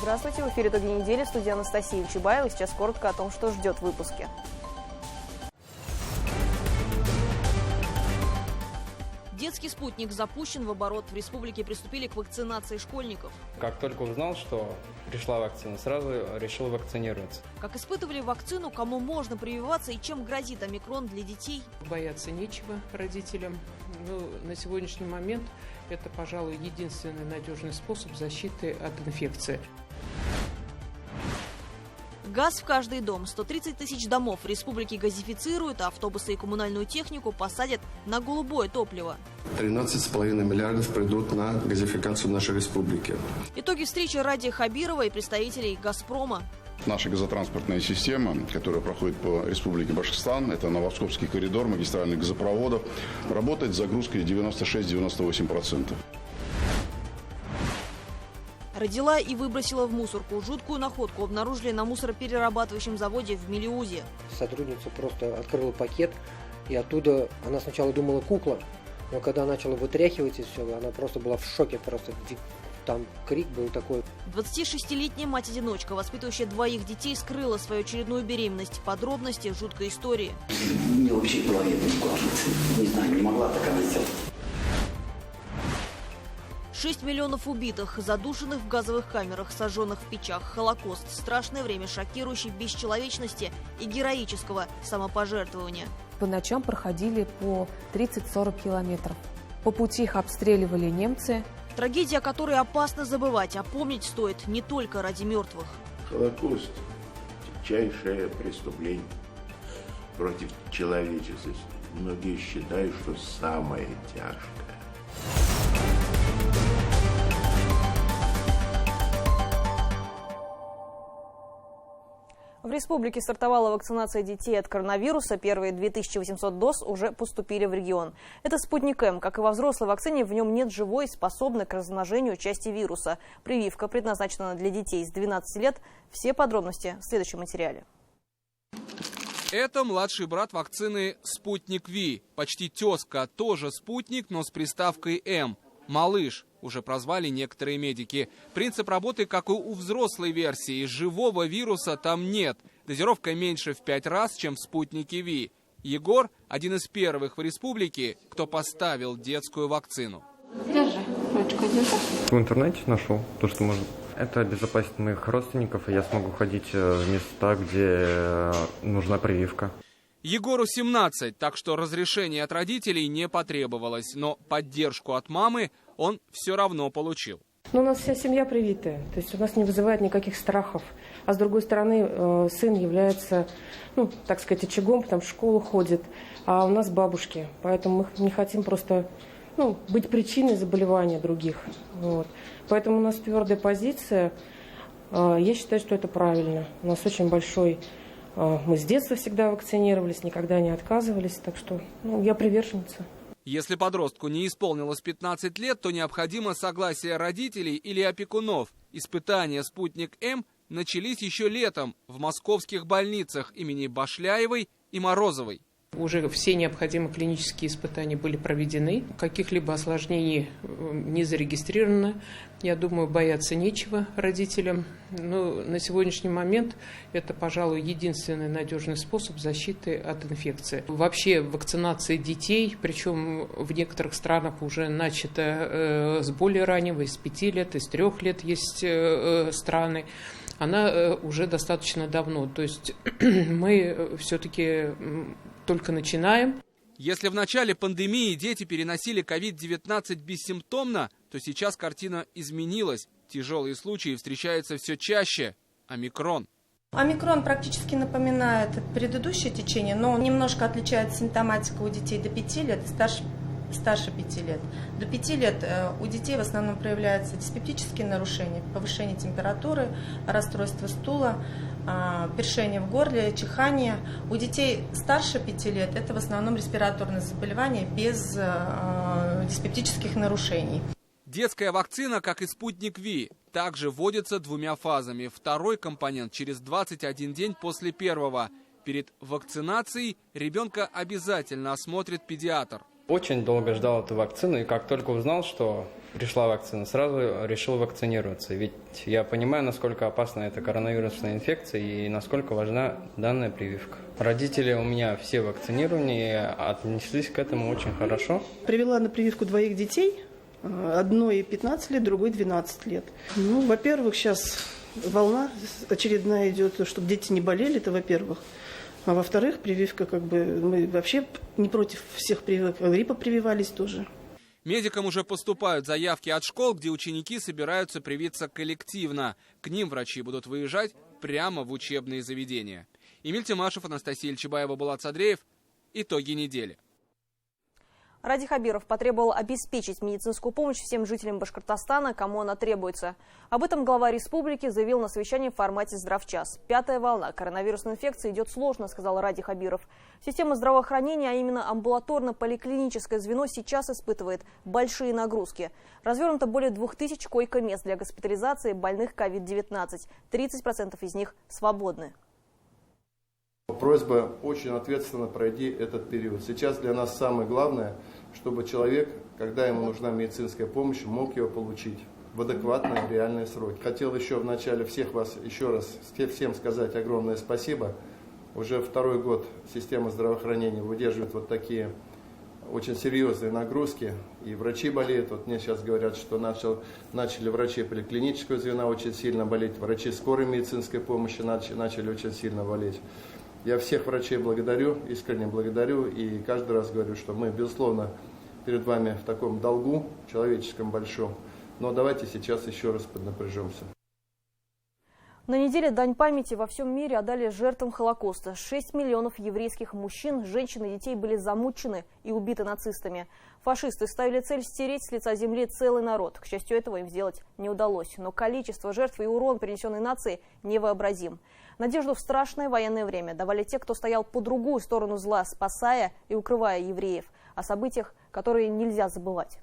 Здравствуйте, в эфире «Итоги недели», в студии Анастасия Чубаева. Сейчас коротко о том, что ждет в выпуске. Детский спутник запущен в оборот. В республике приступили к вакцинации школьников. Как только узнал, что пришла вакцина, сразу решил вакцинироваться. Как испытывали вакцину, кому можно прививаться и чем грозит омикрон для детей? Бояться нечего родителям. Но на сегодняшний момент это, пожалуй, единственный надежный способ защиты от инфекции. Газ в каждый дом. 130 тысяч домов в республике газифицируют, а автобусы и коммунальную технику посадят на голубое топливо. 13,5 миллиардов придут на газификацию нашей республики. Итоги встречи Ради Хабирова и представителей «Газпрома». Наша газотранспортная система, которая проходит по республике Башкортостан, это Новосковский коридор магистральных газопроводов, работает с загрузкой 96-98%. Родила и выбросила в мусорку. Жуткую находку обнаружили на мусороперерабатывающем заводе в Мелеузе. Сотрудница просто открыла пакет, и оттуда она сначала думала кукла, но когда начала вытряхивать и все, она просто была в шоке, просто там крик был такой. 26-летняя мать-одиночка, воспитывающая двоих детей, скрыла свою очередную беременность. Подробности жуткой истории. Мне вообще в голове не укладывается. Не знаю, не могла так она сделать. 6 миллионов убитых, задушенных в газовых камерах, сожженных в печах. Холокост. Страшное время шокирующей бесчеловечности и героического самопожертвования. По ночам проходили по 30-40 километров. По пути их обстреливали немцы. Трагедия, о которой опасно забывать, а помнить стоит не только ради мертвых. Холокост – тягчайшее преступление против человечества. Многие считают, что самое тяжкое. В республике стартовала вакцинация детей от коронавируса. Первые 2800 доз уже поступили в регион. Это «Спутник М». Как и во взрослой вакцине, в нем нет живой, способной к размножению части вируса. Прививка предназначена для детей с 12 лет. Все подробности в следующем материале. Это младший брат вакцины «Спутник Ви». Почти тезка, тоже спутник, но с приставкой «М». «Малыш» уже прозвали некоторые медики. Принцип работы, как и у взрослой версии. Живого вируса там нет. Дозировка меньше в 5 раз, чем в «Спутнике Ви». Егор – один из первых в республике, кто поставил детскую вакцину. Держи, ручку держи. В интернете нашел то, что может. Это обезопасит моих родственников, и я смогу ходить в места, где нужна прививка. Егору 17, так что разрешение от родителей не потребовалось, но поддержку от мамы он все равно получил. У нас вся семья привитая, то есть у нас не вызывает никаких страхов. А с другой стороны, сын является, так сказать, очагом, потому что в школу ходит, а у нас бабушки, поэтому мы не хотим просто быть причиной заболевания других. Вот. Поэтому у нас твердая позиция. Я считаю, что это правильно. У нас очень большой... Мы с детства всегда вакцинировались, никогда не отказывались, так что я приверженница. Если подростку не исполнилось 15 лет, то необходимо согласие родителей или опекунов. Испытания «Спутник М» начались еще летом в московских больницах имени Башляевой и Морозовой. Уже все необходимые клинические испытания были проведены. Каких-либо осложнений не зарегистрировано. Я думаю, бояться нечего родителям. Но на сегодняшний момент это, пожалуй, единственный надежный способ защиты от инфекции. Вообще вакцинация детей, причем в некоторых странах уже начата с более раннего, из 5 лет, из 3 лет есть страны. Она уже достаточно давно. То есть мы все-таки только начинаем. Если в начале пандемии дети переносили COVID-19 бессимптомно, то сейчас картина изменилась. Тяжелые случаи встречаются все чаще. Омикрон. Омикрон практически напоминает предыдущее течение, но немножко отличается симптоматика у детей до 5 лет и старше 5 лет. До 5 лет у детей в основном проявляются диспептические нарушения, повышение температуры, расстройство стула, першение в горле, чихание. У детей старше 5 лет это в основном респираторные заболевания без диспептических нарушений. Детская вакцина, как и «Спутник Ви», также вводится 2 фазами. Второй компонент через 21 день после первого. Перед вакцинацией ребенка обязательно осмотрит педиатр. Очень долго ждал эту вакцину, и как только узнал, что пришла вакцина, сразу решил вакцинироваться. Ведь я понимаю, насколько опасна эта коронавирусная инфекция и насколько важна данная прививка. Родители у меня все вакцинированы и отнеслись к этому очень хорошо. Привела на прививку двоих детей. Одной 15 лет, другой 12 лет. Во-первых, сейчас волна очередная идет, чтобы дети не болели, это во-первых. А во-вторых, прививка, мы вообще не против всех прививок, гриппа прививались тоже. Медикам уже поступают заявки от школ, где ученики собираются привиться коллективно. К ним врачи будут выезжать прямо в учебные заведения. Эмиль Тимашев, Анастасия Ильчебаева, Булат Садреев. Итоги недели. Ради Хабиров потребовал обеспечить медицинскую помощь всем жителям Башкортостана, кому она требуется. Об этом глава республики заявил на совещании в формате «Здравчас». 5-я волна коронавирусной инфекции идет сложно, сказал Ради Хабиров. Система здравоохранения, а именно амбулаторно-поликлиническое звено, сейчас испытывает большие нагрузки. Развернуто более 2000 койко-мест для госпитализации больных COVID-19. 30% из них свободны. Просьба очень ответственно пройти этот период. Сейчас для нас самое главное, чтобы человек, когда ему нужна медицинская помощь, мог ее получить в адекватные реальные сроки. Хотел еще в начале всех вас еще раз всем сказать огромное спасибо. Уже второй год система здравоохранения выдерживает вот такие очень серьезные нагрузки. И врачи болеют. Вот мне сейчас говорят, что начали врачи поликлинического звена очень сильно болеть. Врачи скорой медицинской помощи начали очень сильно болеть. Я всех врачей благодарю, искренне благодарю, и каждый раз говорю, что мы, безусловно, перед вами в таком долгу человеческом большом, но давайте сейчас еще раз поднапряжемся. На неделе дань памяти во всем мире отдали жертвам Холокоста. 6 миллионов еврейских мужчин, женщин и детей были замучены и убиты нацистами. Фашисты ставили цель стереть с лица земли целый народ. К счастью, этого им сделать не удалось. Но количество жертв и урон, принесенный нации, невообразим. Надежду в страшное военное время давали те, кто стоял по другую сторону зла, спасая и укрывая евреев. О событиях, которые нельзя забывать.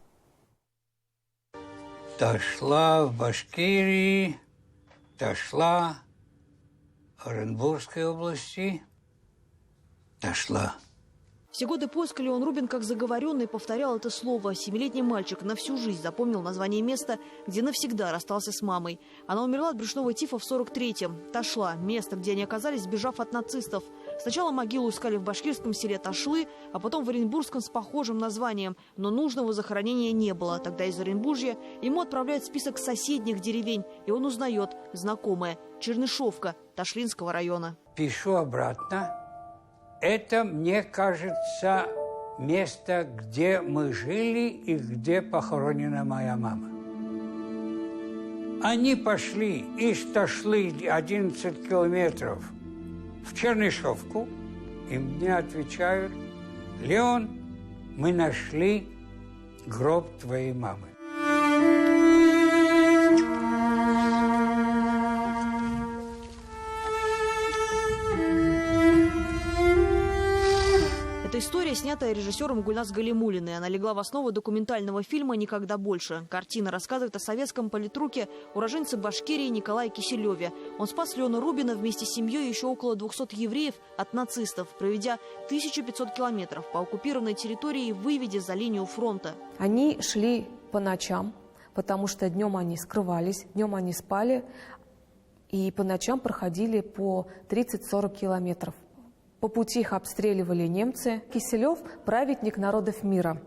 Дошла в Башкирии, дошла в Оренбургской области, дошла. Все годы поиска Леон Рубин, как заговоренный, повторял это слово. 7-летний мальчик на всю жизнь запомнил название места, где навсегда расстался с мамой. Она умерла от брюшного тифа в 43-м. Ташла – место, где они оказались, сбежав от нацистов. Сначала могилу искали в башкирском селе Ташлы, а потом в Оренбургском с похожим названием. Но нужного захоронения не было. Тогда из Оренбуржья ему отправляют список соседних деревень, и он узнает знакомое – Чернышовка Ташлинского района. Пишу обратно. Это, мне кажется, место, где мы жили и где похоронена моя мама. Они пошли из Ташлы 11 километров в Чернышовку, и мне отвечают: Леон, мы нашли гроб твоей мамы. Эта история, снятая режиссером Гульназ Галимуллиной. Она легла в основу документального фильма «Никогда больше». Картина рассказывает о советском политруке, уроженце Башкирии Николае Киселеве. Он спас Леона Рубина вместе с семьей и еще около 200 евреев от нацистов, проведя 1500 километров по оккупированной территории и выведя за линию фронта. Они шли по ночам, потому что днем они скрывались, днем они спали, и по ночам проходили по 30-40 километров. По пути их обстреливали немцы. Киселев – праведник народов мира.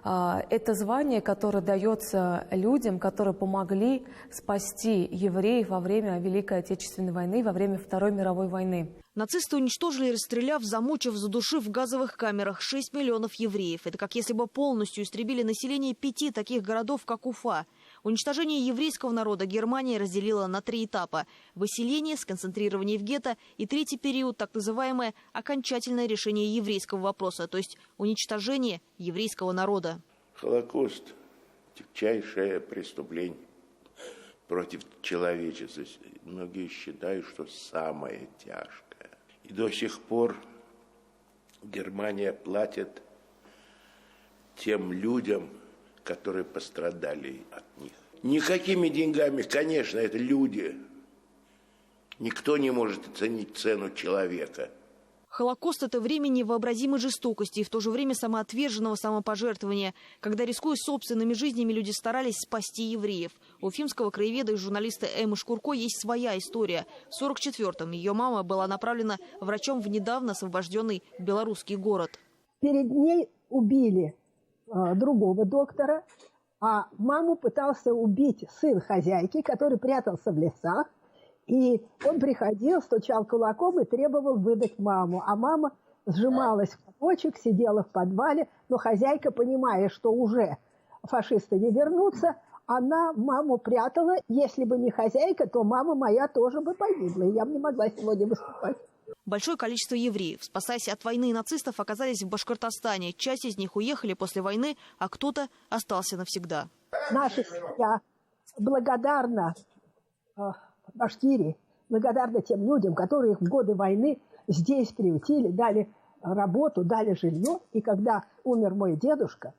Это звание, которое дается людям, которые помогли спасти евреев во время Великой Отечественной войны, во время Второй мировой войны. Нацисты уничтожили, расстреляв, замучив, задушив в газовых камерах 6 миллионов евреев. Это как если бы полностью истребили население 5 таких городов, как Уфа. Уничтожение еврейского народа Германия разделила на 3 этапа. Выселение, сконцентрирование в гетто и 3-й период, так называемое окончательное решение еврейского вопроса, то есть уничтожение еврейского народа. Холокост – тягчайшее преступление против человечества. Многие считают, что самое тяжкое. И до сих пор Германия платит тем людям, которые пострадали от них. Никакими деньгами, конечно, это люди. Никто не может оценить цену человека. Холокост – это время невообразимой жестокости и в то же время самоотверженного самопожертвования, когда, рискуя собственными жизнями, люди старались спасти евреев. У уфимского краеведа и журналиста Эммы Шкурко есть своя история. В 1944-м ее мама была направлена врачом в недавно освобожденный белорусский город. Перед ней убили другого доктора, а маму пытался убить сын хозяйки, который прятался в лесах. И он приходил, стучал кулаком и требовал выдать маму. А мама сжималась в комочек, сидела в подвале. Но хозяйка, понимая, что уже фашисты не вернутся, она маму прятала. Если бы не хозяйка, то мама моя тоже бы погибла. И я бы не могла сегодня выступать. Большое количество евреев, спасаясь от войны и нацистов, оказались в Башкортостане. Часть из них уехали после войны, а кто-то остался навсегда. Наша семья благодарна Башкирии, благодарна тем людям, которые в годы войны здесь приютили, дали работу, дали жилье. И когда умер мой дедушка,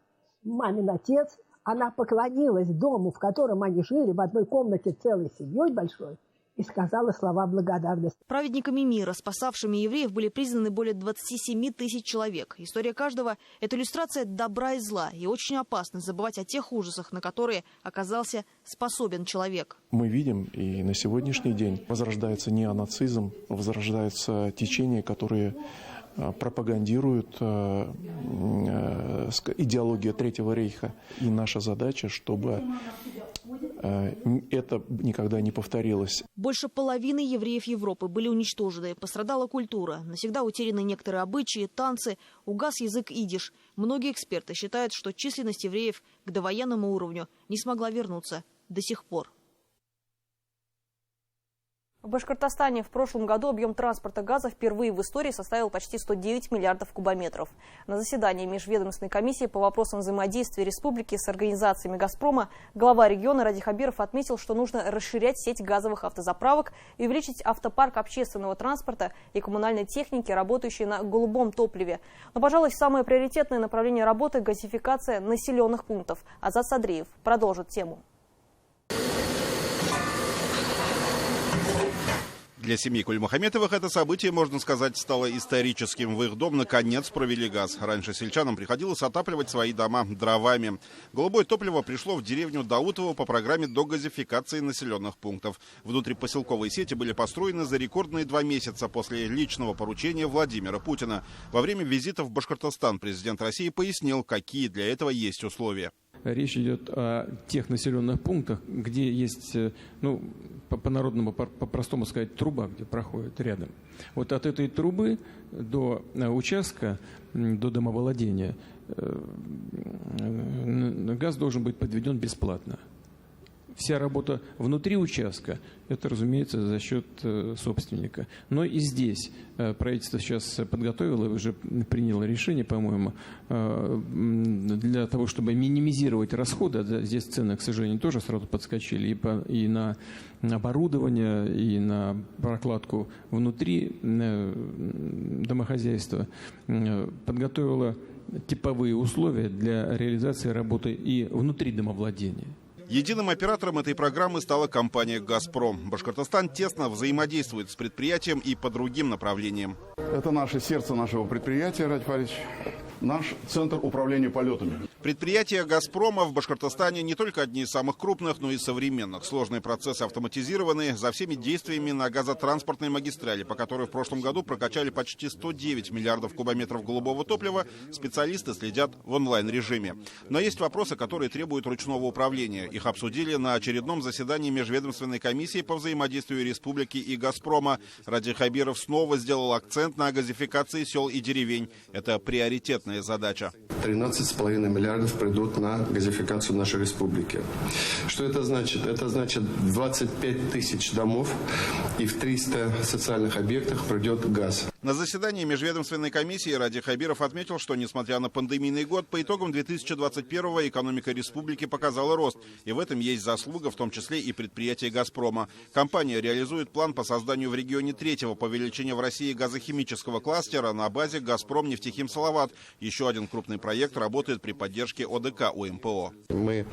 мамин отец, она поклонилась дому, в котором они жили, в одной комнате целой семьей большой, и сказала слова благодарности. Праведниками мира, спасавшими евреев, были признаны более 27 тысяч человек. История каждого – это иллюстрация добра и зла. И очень опасно забывать о тех ужасах, на которые оказался способен человек. Мы видим, и на сегодняшний день возрождается неонацизм, возрождаются течения, которые пропагандируют идеологию Третьего рейха. И наша задача, чтобы это никогда не повторилось. Больше половины евреев Европы были уничтожены. Пострадала культура. Навсегда утеряны некоторые обычаи, танцы, угас язык идиш. Многие эксперты считают, что численность евреев к довоенному уровню не смогла вернуться до сих пор. В Башкортостане в прошлом году объем транспорта газа впервые в истории составил почти 109 миллиардов кубометров. На заседании Межведомственной комиссии по вопросам взаимодействия республики с организациями «Газпрома» глава региона Ради Хабиров отметил, что нужно расширять сеть газовых автозаправок и увеличить автопарк общественного транспорта и коммунальной техники, работающей на голубом топливе. Но, пожалуй, самое приоритетное направление работы – газификация населенных пунктов. Азат Садриев продолжит тему. Для семьи Кульмухаметовых это событие, можно сказать, стало историческим. В их дом наконец провели газ. Раньше сельчанам приходилось отапливать свои дома дровами. Голубое топливо пришло в деревню Даутово по программе догазификации населенных пунктов. Внутрипоселковые сети были построены за рекордные 2 месяца после личного поручения Владимира Путина. Во время визита в Башкортостан президент России пояснил, какие для этого есть условия. Речь идет о тех населенных пунктах, где есть, ну, по-народному, по-простому сказать, труба, где проходит рядом. Вот от этой трубы до участка, до домовладения газ должен быть подведен бесплатно. Вся работа внутри участка, это, разумеется, за счет собственника. Но и здесь правительство сейчас подготовило и уже приняло решение, по-моему, для того, чтобы минимизировать расходы. Здесь цены, к сожалению, тоже сразу подскочили и на оборудование, и на прокладку внутри домохозяйства. Подготовило типовые условия для реализации работы и внутри домовладения. Единым оператором этой программы стала компания «Газпром». Башкортостан тесно взаимодействует с предприятием и по другим направлениям. Это наше сердце нашего предприятия, Радик Фарич. Наш центр управления полетами. Предприятия «Газпрома» в Башкортостане не только одни из самых крупных, но и современных. Сложные процессы автоматизированы. За всеми действиями на газотранспортной магистрали, по которой в прошлом году прокачали почти 109 миллиардов кубометров голубого топлива, специалисты следят в онлайн-режиме. Но есть вопросы, которые требуют ручного управления. Их обсудили на очередном заседании Межведомственной комиссии по взаимодействию республики и «Газпрома». Ради Хабиров снова сделал акцент на газификации сел и деревень. Это приоритетная задача. 13,5 миллиардов придут на газификацию нашей республики. Что это значит? Это значит 25 тысяч домов и в 300 социальных объектах придет газ. На заседании Межведомственной комиссии Ради Хабиров отметил, что, несмотря на пандемийный год, по итогам 2021-го экономика республики показала рост. И в этом есть заслуга, в том числе и предприятия «Газпрома». Компания реализует план по созданию в регионе 3-го по величине в России газохимического кластера на базе «Газпром Нефтехим Салават». Еще один крупный проект работает при поддержке ОДК УМПО. Мы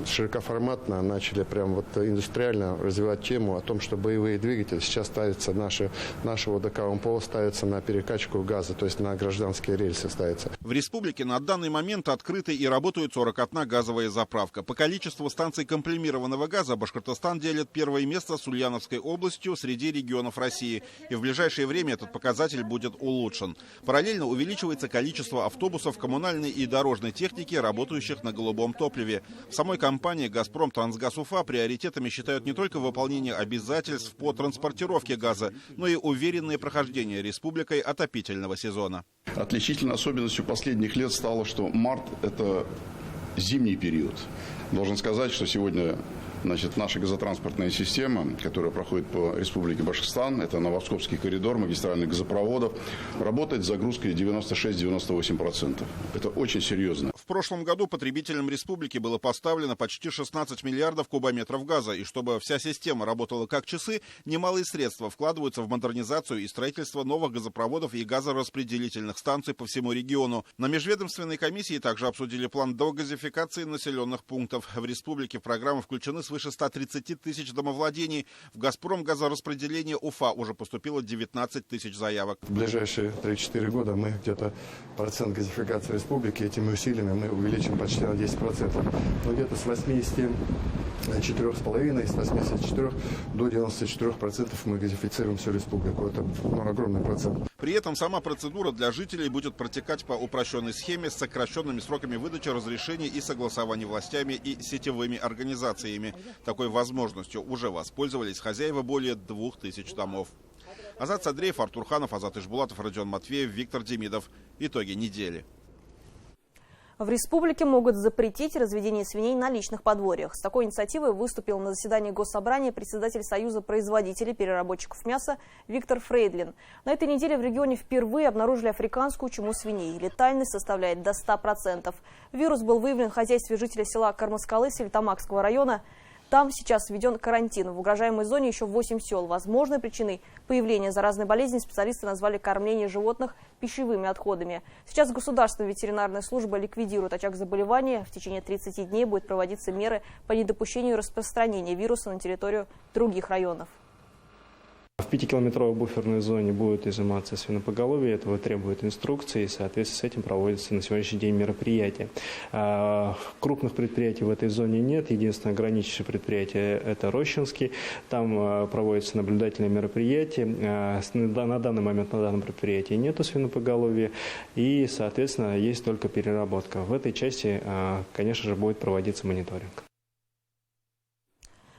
широкоформатно начали прям индустриально развивать тему о том, что боевые двигатели сейчас ставятся нашего ОДК УМПО ПО ставится на перекачку газа, то есть на гражданские рельсы ставится. В республике на данный момент открыты и работают 41 газовая заправка. По количеству станций комплемированного газа Башкортостан делит первое место с Ульяновской областью среди регионов России. И в ближайшее время этот показатель будет улучшен. Параллельно увеличивается количество автобусов коммунальной и дорожной техники, работающих на голубом топливе. В самой компании «Газпром Трансгаз Уфа» приоритетами считают не только выполнение обязательств по транспортировке газа, но и уверенное прохождение республикой отопительного сезона. Отличительной особенностью последних лет стало, что март – это зимний период. Должен сказать, что сегодня наша газотранспортная система, которая проходит по Республике Башкортостан, это Новоскопский коридор магистральных газопроводов, работает с загрузкой 96-98%. Это очень серьезно. В прошлом году потребителям республики было поставлено почти 16 миллиардов кубометров газа. И чтобы вся система работала как часы, немалые средства вкладываются в модернизацию и строительство новых газопроводов и газораспределительных станций по всему региону. На межведомственной комиссии также обсудили план догазификации населенных пунктов. В республике в программу включены свыше 130 тысяч домовладений. В «Газпром» газораспределение Уфа уже поступило 19 тысяч заявок. В ближайшие 3-4 года мы где-то процент газификации республики этими усилиями мы увеличим почти на 10%. Но где-то с 84,5, с 84 до 94% мы газифицируем всю республику. Это огромный процент. При этом сама процедура для жителей будет протекать по упрощенной схеме с сокращенными сроками выдачи разрешений и согласования властями и сетевыми организациями. Такой возможностью уже воспользовались хозяева более 2000 домов. Азат Садреев, Артур Ханов, Азат Ишбулатов, Родион Матвеев, Виктор Демидов. Итоги недели. В республике могут запретить разведение свиней на личных подворьях. С такой инициативой выступил на заседании Госсобрания председатель Союза производителей переработчиков мяса Виктор Фрейдлин. На этой неделе в регионе впервые обнаружили африканскую чуму свиней. Летальность составляет до 100%. Вирус был выявлен в хозяйстве жителя села Кармаскалы Сельтамакского района. Там сейчас введен карантин. В угрожаемой зоне еще 8 сел. Возможной причиной появления заразной болезни специалисты назвали кормление животных пищевыми отходами. Сейчас государственная ветеринарная служба ликвидирует очаг заболевания. В течение 30 дней будут проводиться меры по недопущению распространения вируса на территорию других районов. В 5-километровой буферной зоне будет изыматься свинопоголовье, этого требует инструкции, и, соответственно, с этим проводятся на сегодняшний день мероприятия. Крупных предприятий в этой зоне нет, единственное ограничившее предприятие – это Рощинский, там проводятся наблюдательные мероприятия, на данный момент на данном предприятии нету свинопоголовья, и, соответственно, есть только переработка. В этой части, конечно же, будет проводиться мониторинг.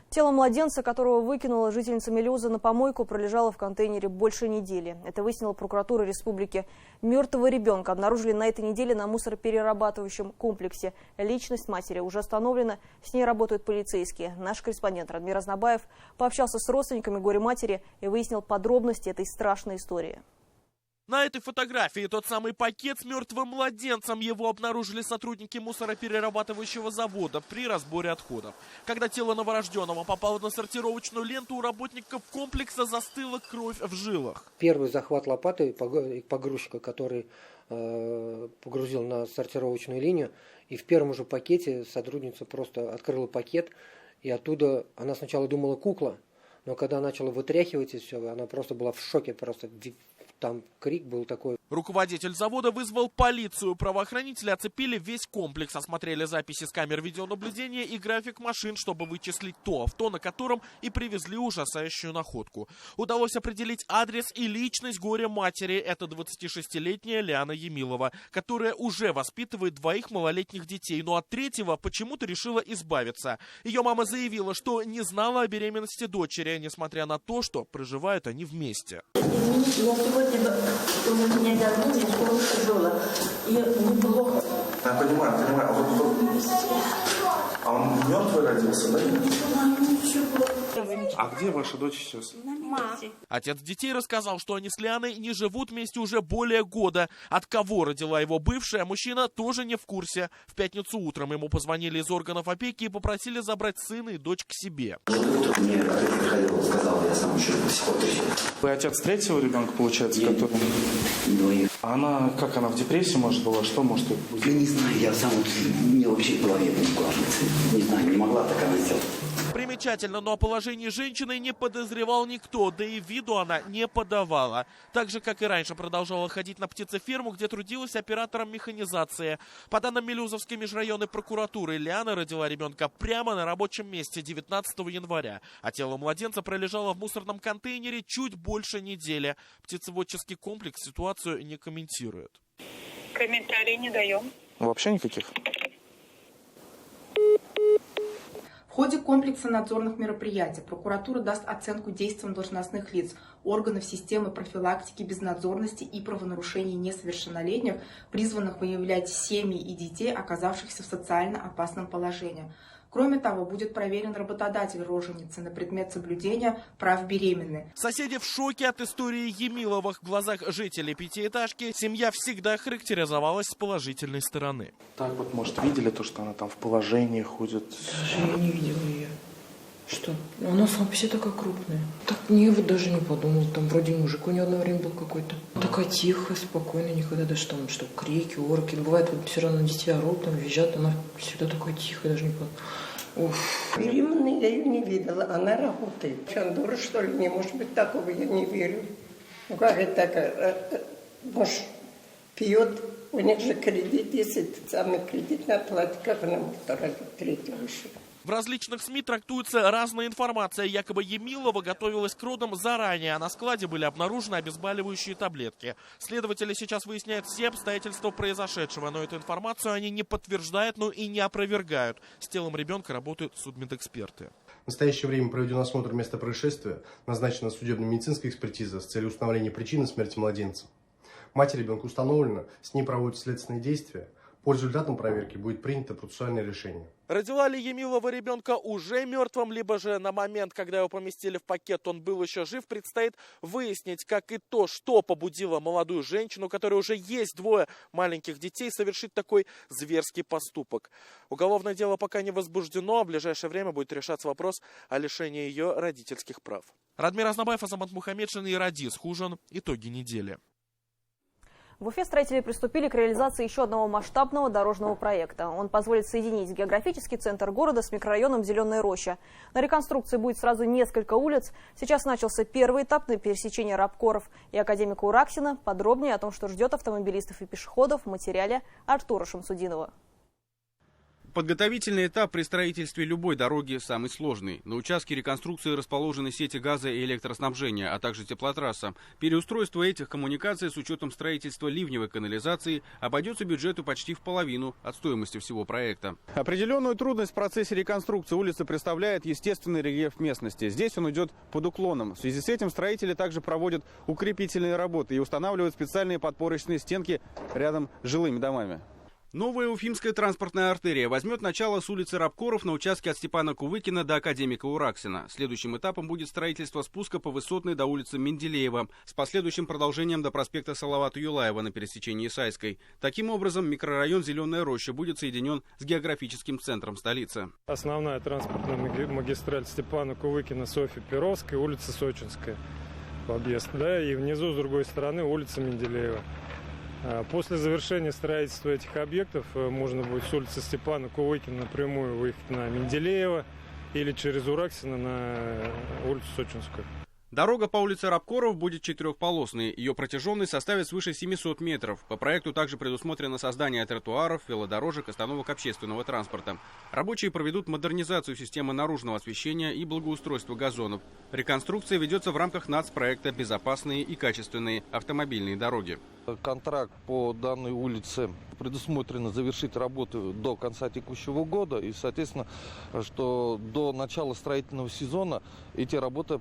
Тело младенца, которого выкинула жительница Мелеуза на помойку, пролежало в контейнере больше недели. Это выяснила прокуратура республики. Мертвого ребенка обнаружили на этой неделе на мусороперерабатывающем комплексе. Личность матери уже установлена, с ней работают полицейские. Наш корреспондент Радмир Азнабаев пообщался с родственниками горе-матери и выяснил подробности этой страшной истории. На этой фотографии тот самый пакет с мертвым младенцем. Его обнаружили сотрудники мусороперерабатывающего завода при разборе отходов. Когда тело новорожденного попало на сортировочную ленту, у работников комплекса застыла кровь в жилах. Первый захват лопаты погрузчика, который погрузил на сортировочную линию, и в первом же пакете сотрудница просто открыла пакет, и оттуда она сначала думала кукла, но когда начала вытряхивать и все, она просто была в шоке, просто там крик был такой. Руководитель завода вызвал полицию. Правоохранители оцепили весь комплекс, осмотрели записи с камер видеонаблюдения и график машин, чтобы вычислить то авто, на котором и привезли ужасающую находку. Удалось определить адрес и личность горе-матери. Это 26-летняя Лиана Емилова, которая уже воспитывает 2 малолетних детей, но от 3-го почему-то решила избавиться. Ее мама заявила, что не знала о беременности дочери, несмотря на то, что проживают они вместе. Я сегодня меня вернули, я скоро жила. И неплохо. Я понимаю. А он мертвый родился, да? А где ваша дочь сейчас? Отец детей рассказал, что они с Лианой не живут вместе уже более года. От кого родила его бывшая, мужчина тоже не в курсе. В пятницу утром ему позвонили из органов опеки и попросили забрать сына и дочь к себе. Мне приходил, сказал, я сам еще до сих пор трясу. Вы отец 3-го ребенка, получается, который... Двоих. А она, как она в депрессии, может, была? Что может быть? Я не знаю, я сам, мне вообще в голове не укладывается. Не знаю, не могла так она сделать. Примечательно, но о положении женщины не подозревал никто, да и виду она не подавала. Так же, как и раньше, продолжала ходить на птицеферму, где трудилась оператором механизации. По данным Милюзовской межрайонной прокуратуры, Лиана родила ребенка прямо на рабочем месте 19 января, а тело младенца пролежало в мусорном контейнере чуть больше недели. Птицеводческий комплекс ситуацию не комментирует. Комментарий не даем. Вообще никаких? В ходе комплекса надзорных мероприятий прокуратура даст оценку действиям должностных лиц, органов системы профилактики безнадзорности и правонарушений несовершеннолетних, призванных выявлять семьи и детей, оказавшихся в социально опасном положении. Кроме того, будет проверен работодатель роженицы на предмет соблюдения прав беременной. Соседи в шоке от истории Емиловых. В глазах жителей пятиэтажки семья всегда характеризовалась с положительной стороны. Так вот, может, видели то, что она там в положении ходит? Слушай, я не видела ее. Что? Она вообще такая крупная. Так мне вот даже не подумал. Там вроде мужик у нее одно время был какой-то. Такая тихая, спокойная, никогда даже там, что крики, орки. Бывает, вот все равно детей орут, там визжат. Она всегда такая тихая, даже не подумала. Беременной я ее не видела, она работает. Что, дура, что ли? Не может быть такого, я не верю. Ну как это такая? Муж пьет, у них же кредит, если самый кредит надо платить, как она может родить третьего еще? В различных СМИ трактуется разная информация. Якобы Емилова готовилась к родам заранее, а на складе были обнаружены обезболивающие таблетки. Следователи сейчас выясняют все обстоятельства произошедшего, но эту информацию они не подтверждают, но и не опровергают. С телом ребенка работают судмедэксперты. В настоящее время проведен осмотр места происшествия, назначена судебно-медицинская экспертиза с целью установления причины смерти младенца. Мать ребенка установлена, с ней проводят следственные действия. По результатам проверки будет принято процессуальное решение. Родила ли Емилова ребенка уже мертвым, либо же на момент, когда его поместили в пакет, он был еще жив, предстоит выяснить, как и то, что побудило молодую женщину, у которой уже есть 2 маленьких детей, совершить такой зверский поступок. Уголовное дело пока не возбуждено, а в ближайшее время будет решаться вопрос о лишении ее родительских прав. Радмир Азнабаев, Азамат Мухамедшин и Радис Хужин. Итоги недели. В Уфе строители приступили к реализации еще одного масштабного дорожного проекта. Он позволит соединить географический центр города с микрорайоном Зеленая Роща. На реконструкции будет сразу несколько улиц. Сейчас начался первый этап на пересечении Рабкоров и академика Ураксина. Подробнее о том, что ждет автомобилистов и пешеходов, в материале Артура Шамсудинова. Подготовительный этап при строительстве любой дороги самый сложный. На участке реконструкции расположены сети газа и электроснабжения, а также теплотрасса. Переустройство этих коммуникаций с учетом строительства ливневой канализации обойдется бюджету почти в половину от стоимости всего проекта. Определенную трудность в процессе реконструкции улицы представляет естественный рельеф местности. Здесь он идет под уклоном. В связи с этим строители также проводят укрепительные работы и устанавливают специальные подпорочные стенки рядом с жилыми домами. Новая Уфимская транспортная артерия возьмет начало с улицы Рабкоров на участке от Степана Кувыкина до академика Ураксина. Следующим этапом будет строительство спуска по Высотной до улицы Менделеева с последующим продолжением до проспекта Салавата Юлаева на пересечении Исайской. Таким образом, микрорайон Зеленая Роща будет соединен с географическим центром столицы. Основная транспортная магистраль Степана Кувыкина, Софьи Перовской, улица Сочинская в объезд, да, и внизу с другой стороны улица Менделеева. После завершения строительства этих объектов можно будет с улицы Степана Кувыкина напрямую выехать на Менделеева или через Ураксина на улицу Сочинскую. Дорога по улице Рабкоров будет 4-полосной. Ее протяженность составит свыше 700 метров. По проекту также предусмотрено создание тротуаров, велодорожек, остановок общественного транспорта. Рабочие проведут модернизацию системы наружного освещения и благоустройство газонов. Реконструкция ведется в рамках нацпроекта «Безопасные и качественные автомобильные дороги». Контракт по данной улице предусмотрено завершить работу до конца текущего года. И, соответственно, что до начала строительного сезона эти работы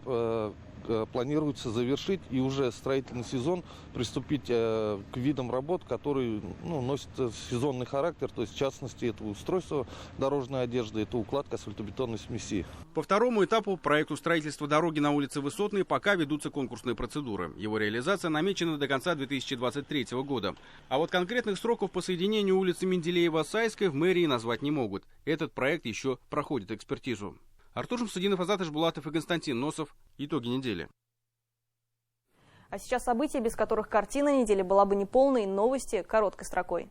планируется завершить и уже строительный сезон приступить к видам работ, которые носят сезонный характер, то есть в частности это устройство дорожной одежды, это укладка асфальтобетонной смеси. По второму этапу проекту строительства дороги на улице Высотной пока ведутся конкурсные процедуры. Его реализация намечена до конца 2023 года. А вот конкретных сроков по соединению улицы Менделеева с Сайской в мэрии назвать не могут. Этот проект еще проходит экспертизу. Артур Шамсудинов, Азат Ишбулатов и Константин Носов. Итоги недели. А сейчас события, без которых картина недели была бы неполной. Новости короткой строкой.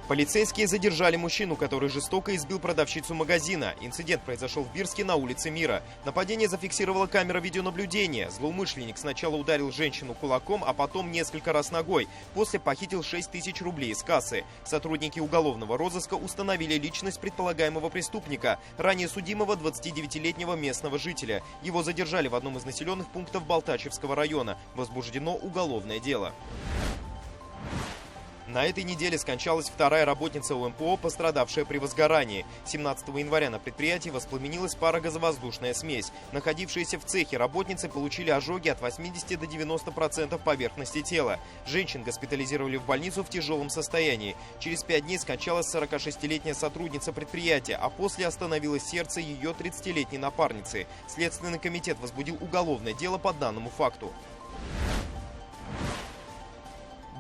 Полицейские задержали мужчину, который жестоко избил продавщицу магазина. Инцидент произошел в Бирске на улице Мира. Нападение зафиксировала камера видеонаблюдения. Злоумышленник сначала ударил женщину кулаком, а потом несколько раз ногой. После похитил 6 тысяч рублей из кассы. Сотрудники уголовного розыска установили личность предполагаемого преступника, ранее судимого 29-летнего местного жителя. Его задержали в одном из населенных пунктов Балтачевского района. Возбуждено уголовное дело. На этой неделе скончалась вторая работница УМПО, пострадавшая при возгорании. 17 января на предприятии воспламенилась парогазовоздушная смесь. Находившиеся в цехе работницы получили ожоги от 80 до 90% поверхности тела. Женщин госпитализировали в больницу в тяжелом состоянии. Через 5 дней скончалась 46-летняя сотрудница предприятия, а после остановилось сердце ее 30-летней напарницы. Следственный комитет возбудил уголовное дело по данному факту.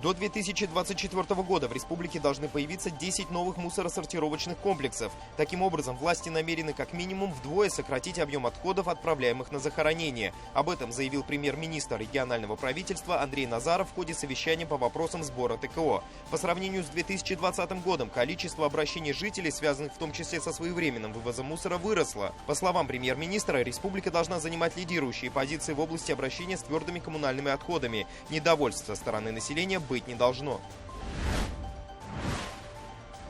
До 2024 года в республике должны появиться 10 новых мусоросортировочных комплексов. Таким образом, власти намерены как минимум вдвое сократить объем отходов, отправляемых на захоронение. Об этом заявил премьер-министр регионального правительства Андрей Назаров в ходе совещания по вопросам сбора ТКО. По сравнению с 2020 годом количество обращений жителей, связанных в том числе со своевременным вывозом мусора, выросло. По словам премьер-министра, республика должна занимать лидирующие позиции в области обращения с твердыми коммунальными отходами. Недовольство со стороны населения быть не должно.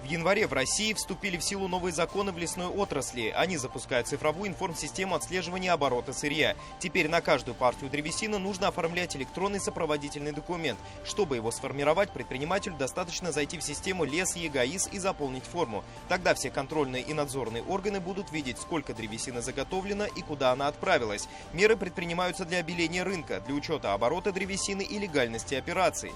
В январе в России вступили в силу новые законы в лесной отрасли. Они запускают цифровую информсистему отслеживания оборота сырья. Теперь на каждую партию древесины нужно оформлять электронный сопроводительный документ. Чтобы его сформировать, предпринимателю достаточно зайти в систему Лес-ЕГАИС и заполнить форму. Тогда все контрольные и надзорные органы будут видеть, сколько древесины заготовлено и куда она отправилась. Меры предпринимаются для обеления рынка, для учета оборота древесины и легальности операций.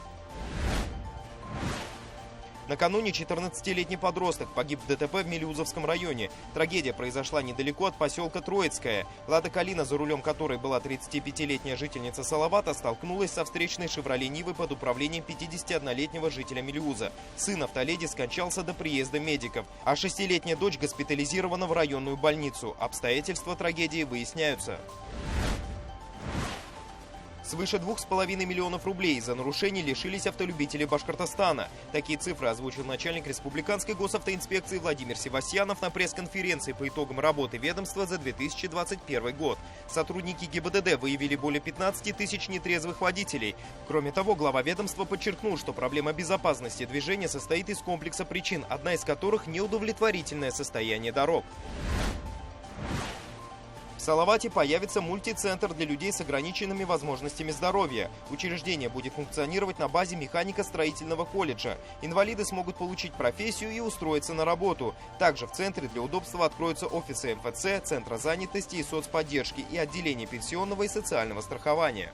Накануне 14-летний подросток погиб в ДТП в Мелеузовском районе. Трагедия произошла недалеко от поселка Троицкое. Лада Калина, за рулем которой была 35-летняя жительница Салавата, столкнулась со встречной «Шевроле Нивы» под управлением 51-летнего жителя Мелеуза. Сын автоледи скончался до приезда медиков, а 6-летняя дочь госпитализирована в районную больницу. Обстоятельства трагедии выясняются. Свыше 2,5 миллионов рублей за нарушение лишились автолюбители Башкортостана. Такие цифры озвучил начальник республиканской госавтоинспекции Владимир Севастьянов на пресс-конференции по итогам работы ведомства за 2021 год. Сотрудники ГИБДД выявили более 15 тысяч нетрезвых водителей. Кроме того, глава ведомства подчеркнул, что проблема безопасности движения состоит из комплекса причин, одна из которых неудовлетворительное состояние дорог. В Салавате появится мультицентр для людей с ограниченными возможностями здоровья. Учреждение будет функционировать на базе механико-строительного колледжа. Инвалиды смогут получить профессию и устроиться на работу. Также в центре для удобства откроются офисы МФЦ, Центра занятости и соцподдержки и отделения пенсионного и социального страхования.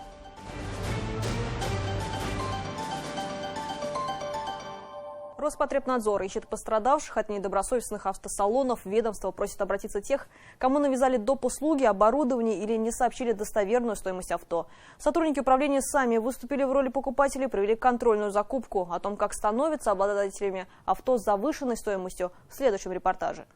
Роспотребнадзор ищет пострадавших от недобросовестных автосалонов. Ведомство просит обратиться тех, кому навязали доп. Услуги, оборудование или не сообщили достоверную стоимость авто. Сотрудники управления сами выступили в роли покупателей, провели контрольную закупку. О том, как становятся обладателями авто с завышенной стоимостью, в следующем репортаже.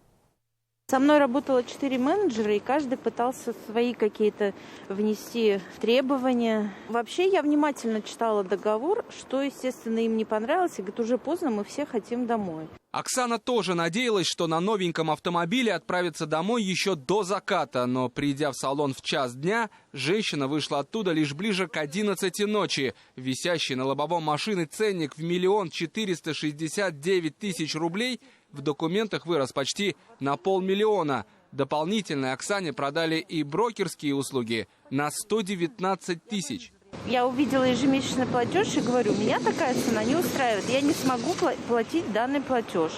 Со мной работало 4 менеджера, и каждый пытался свои какие-то внести требования. Вообще я внимательно читала договор, что, естественно, им не понравилось. И говорит, уже поздно, мы все хотим домой. Оксана тоже надеялась, что на новеньком автомобиле отправится домой еще до заката. Но, придя в салон в час дня, женщина вышла оттуда лишь ближе к 11 ночи. Висящий на лобовом машины ценник в 1 469 000 рублей в документах вырос почти на 500 000. Дополнительно Оксане продали и брокерские услуги на 119 000. Я увидела ежемесячный платеж и говорю, меня такая цена не устраивает, я не смогу платить данный платеж.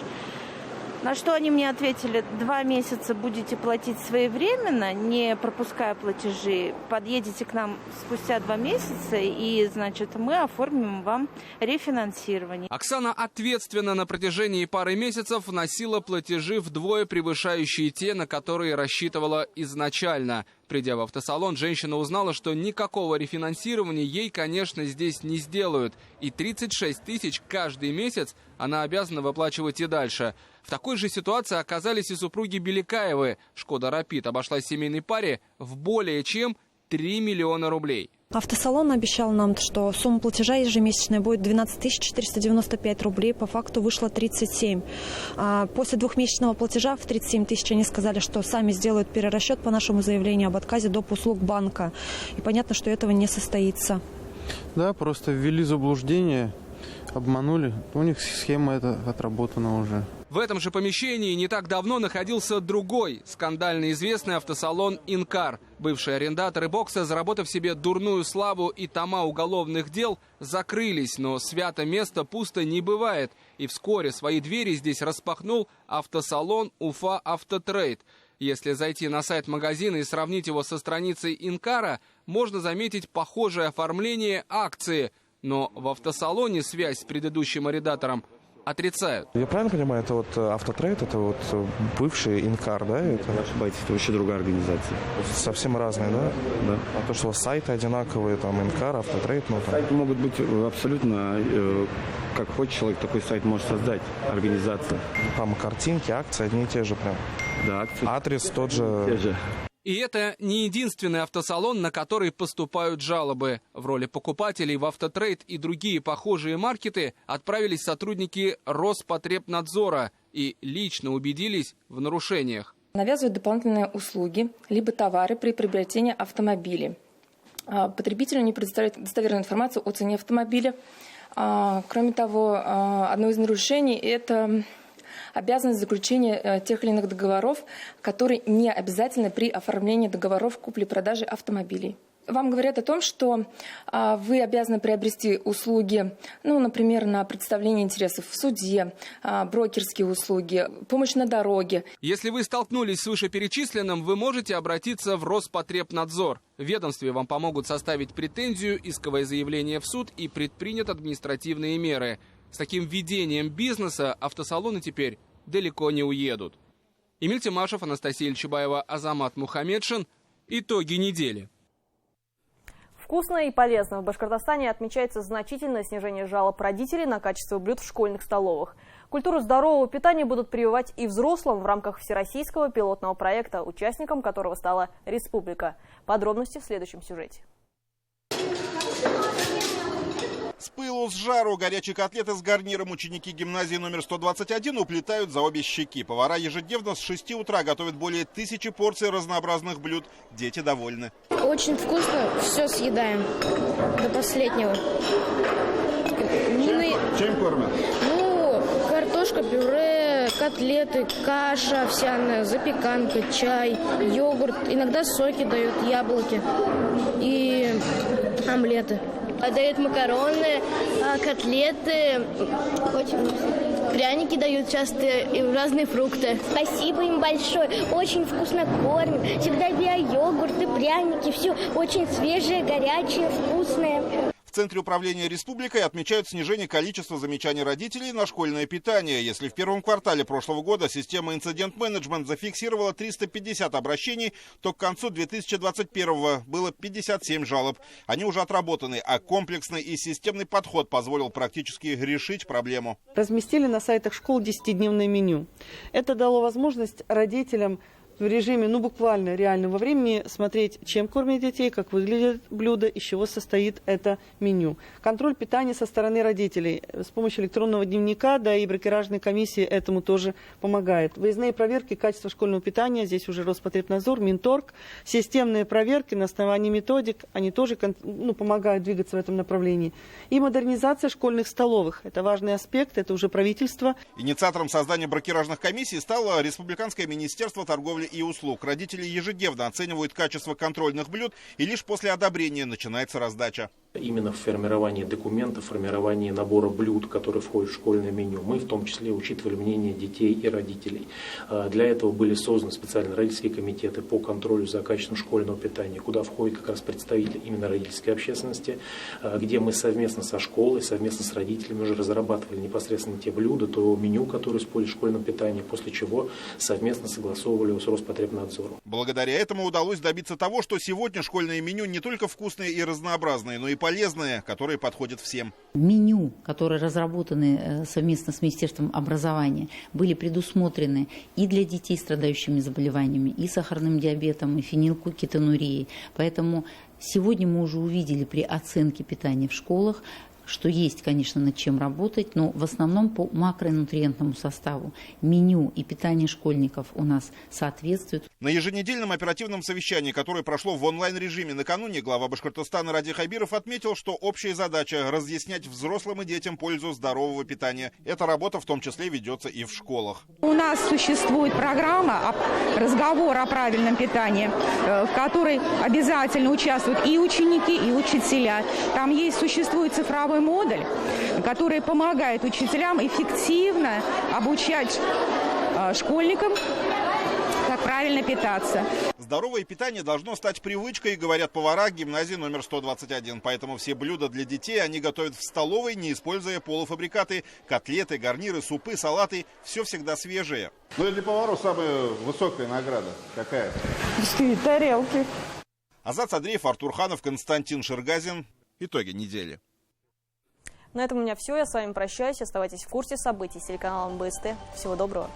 На что они мне ответили, 2 месяца будете платить своевременно, не пропуская платежи, подъедете к нам спустя 2 месяца и, значит, мы оформим вам рефинансирование. Оксана ответственно на протяжении пары месяцев вносила платежи вдвое превышающие те, на которые рассчитывала изначально. Придя в автосалон, женщина узнала, что никакого рефинансирования ей, конечно, здесь не сделают. И 36 000 каждый месяц она обязана выплачивать и дальше. В такой же ситуации оказались и супруги Беликаевы. «Шкода Рапид» обошлась семейной паре в более чем 3 миллиона рублей. Автосалон обещал нам, что сумма платежа ежемесячная будет 12 495 рублей. По факту вышло 37. После двухмесячного платежа в 37 тысяч они сказали, что сами сделают перерасчет по нашему заявлению об отказе доп. Услуг банка. И понятно, что этого не состоится. Да, просто ввели заблуждение, обманули. У них схема эта отработана уже. В этом же помещении не так давно находился другой скандально известный автосалон «Инкар». Бывшие арендаторы бокса, заработав себе дурную славу и тома уголовных дел, закрылись. Но свято место пусто не бывает. И вскоре свои двери здесь распахнул автосалон «Уфа Автотрейд». Если зайти на сайт магазина и сравнить его со страницей «Инкара», можно заметить похожее оформление акции. Но в автосалоне связь с предыдущим арендатором отрицают. Я правильно понимаю, это вот Автотрейд, это вот бывший Инкар, да? Вы ошибаетесь, это вообще другая организация. Совсем разные, да? Да. А то, что у вас сайты одинаковые, там Инкар, Автотрейд, ну там... Сайты могут быть абсолютно, как хочет человек, такой сайт может создать, организация. Там картинки, акции одни и те же прям. Да, акции. Адрес тот же. Те же. И это не единственный автосалон, на который поступают жалобы. В роли покупателей в Автотрейд и другие похожие маркеты отправились сотрудники Роспотребнадзора и лично убедились в нарушениях. Навязывают дополнительные услуги, либо товары при приобретении автомобиля. Потребителю не предоставляют достоверную информацию о цене автомобиля. Кроме того, одно из нарушений – это обязанность заключения тех или иных договоров, которые не обязательны при оформлении договоров купли-продажи автомобилей. Вам говорят о том, что вы обязаны приобрести услуги, например, на представление интересов в суде, брокерские услуги, помощь на дороге. Если вы столкнулись с вышеперечисленным, вы можете обратиться в Роспотребнадзор. В ведомстве вам помогут составить претензию, исковое заявление в суд и предпринят административные меры. С таким ведением бизнеса автосалоны теперь далеко не уедут. Эмиль Тимашев, Анастасия Ильчебаева, Азамат Мухамедшин. Итоги недели. Вкусно и полезно. В Башкортостане отмечается значительное снижение жалоб родителей на качество блюд в школьных столовых. Культуру здорового питания будут прививать и взрослым в рамках всероссийского пилотного проекта, участником которого стала республика. Подробности в следующем сюжете. С пылу, с жару горячие котлеты с гарниром ученики гимназии номер 121 уплетают за обе щеки. Повара ежедневно с 6 утра готовят более 1000 порций разнообразных блюд. Дети довольны. Очень вкусно, все съедаем до последнего. Чем кормят? Картошка, пюре, котлеты, каша овсяная, запеканка, чай, йогурт. Иногда соки дают, яблоки и омлеты. Дают макароны, котлеты, пряники дают часто и разные фрукты. Спасибо им большое, очень вкусно кормят. Всегда био-йогурты, пряники, все очень свежее, горячее, вкусное. В Центре управления республикой отмечают снижение количества замечаний родителей на школьное питание. Если в первом квартале прошлого года система инцидент-менеджмент зафиксировала 350 обращений, то к концу 2021 было 57 жалоб. Они уже отработаны, а комплексный и системный подход позволил практически решить проблему. Разместили на сайтах школ 10-дневное меню. Это дало возможность родителям в режиме, буквально реального времени смотреть, чем кормят детей, как выглядит блюдо, из чего состоит это меню. Контроль питания со стороны родителей с помощью электронного дневника, да и брокеражной комиссии этому тоже помогает. Выездные проверки качества школьного питания, здесь уже Роспотребнадзор, Минторг, системные проверки на основании методик, они тоже помогают двигаться в этом направлении. И модернизация школьных столовых, это важный аспект, это уже правительство. Инициатором создания брокеражных комиссий стало Республиканское министерство торговли и услуг. Родители ежедневно оценивают качество контрольных блюд, и лишь после одобрения начинается раздача. Именно в формировании документов, формировании набора блюд, которые входят в школьное меню, мы в том числе учитывали мнение детей и родителей. Для этого были созданы специальные родительские комитеты по контролю за качеством школьного питания, куда входят как раз представители именно родительской общественности, где мы совместно со школой, совместно с родителями уже разрабатывали непосредственно те блюда, то меню, которое используют в школьном питании, после чего совместно согласовывали его с Роспотребнадзором. Благодаря этому удалось добиться того, что сегодня школьное меню не только вкусное и разнообразное, но и полезные, которые подходят всем. Меню, которые разработаны совместно с Министерством образования, были предусмотрены и для детей, страдающими заболеваниями, и сахарным диабетом, и фенилкетонурией. Поэтому сегодня мы уже увидели при оценке питания в школах, что есть, конечно, над чем работать, но в основном по макронутриентному составу. Меню и питание школьников у нас соответствуют. На еженедельном оперативном совещании, которое прошло в онлайн-режиме накануне, глава Башкортостана Ради Хайбиров отметил, что общая задача – разъяснять взрослым и детям пользу здорового питания. Эта работа в том числе ведется и в школах. У нас существует программа «Разговор о правильном питании», в которой обязательно участвуют и ученики, и учителя. Там существует цифровой модуль, который помогает учителям эффективно обучать школьникам, как правильно питаться. Здоровое питание должно стать привычкой, говорят повара гимназии номер 121. Поэтому все блюда для детей они готовят в столовой, не используя полуфабрикаты. Котлеты, гарниры, супы, салаты – все всегда свежее. Ну и для поваров самая высокая награда какая? Тарелки. Азат Садриев, Артур Ханов, Константин Ширгазин. Итоги недели. На этом у меня все. Я с вами прощаюсь. Оставайтесь в курсе событий с телеканалом БСТ. Всего доброго.